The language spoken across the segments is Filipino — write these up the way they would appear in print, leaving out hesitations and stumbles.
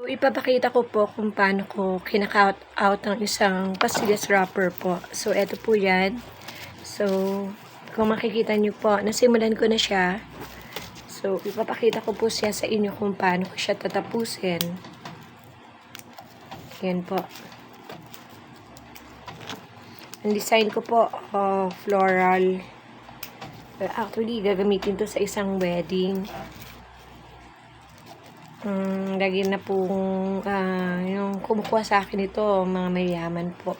Ipapakita ko po kung paano ko kina-cut out ng isang pastillas wrapper po. So, eto po yan. So, kung makikita nyo po, nasimulan ko na siya. So, ipapakita ko po siya sa inyo kung paano ko siya tatapusin. Yan po. Ang design ko po, floral. Actually, gagamitin to sa isang wedding. Lagi na pong yung kumukuha sa akin ito, mga mayaman po.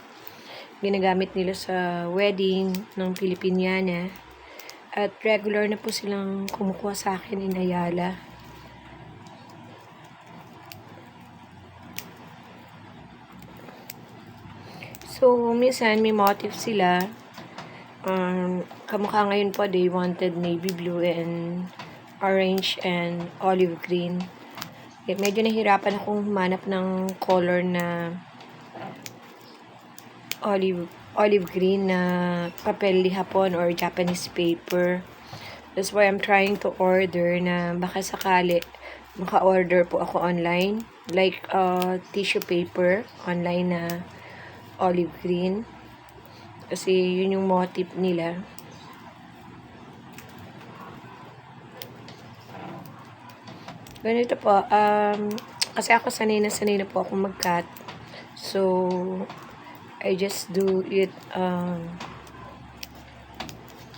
Ginagamit nila sa wedding ng Pilipiniana. At regular na po silang kumukuha sa akin in Ayala. So, minsan may motif sila. Kamukha ngayon po, they wanted navy blue and orange and olive green. Medyo nahirapan akong humanap ng color na olive green na papel hapon or Japanese paper. That's why I'm trying to order na baka sakali maka-order po ako online. Like tissue paper online na olive green. Kasi yun yung motif nila. Ganito po, kasi ako sanay na po akong mag-cut. So, I just do it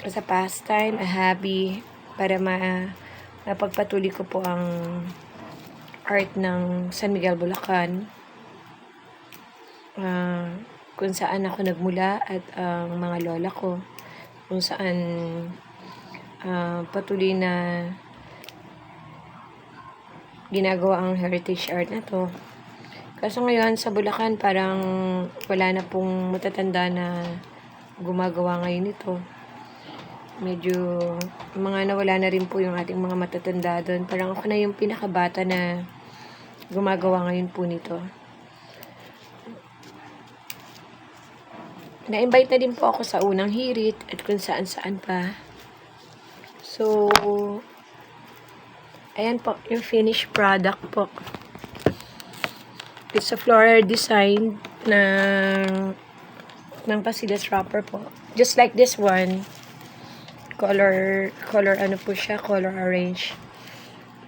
as a pastime, a hobby, para mapagpatuloy ko po ang art ng San Miguel, Bulacan. Kung saan ako nagmula at ang mga lola ko. Kung saan patuloy na ginagawa ang heritage art na to. Kaso ngayon sa Bulacan parang wala na pong matatanda na gumagawa ngayon ito. Medyo mga nawala na rin po yung ating mga matatanda doon. Parang ako na yung pinakabata na gumagawa ngayon po nito. Na-invite na din po ako sa unang hirit at kung saan-saan pa. So, ayan po, yung finished product po. It's a floral design ng pastillas wrapper po. Just like this one. Color ano po siya, color orange.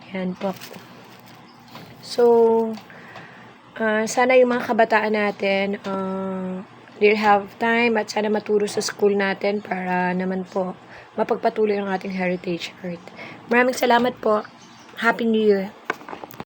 Ayan po. So, sana yung mga kabataan natin, they'll have time at sana maturo sa school natin para naman po mapagpatuloy ang ating heritage art. Maraming salamat po. Happy New Year!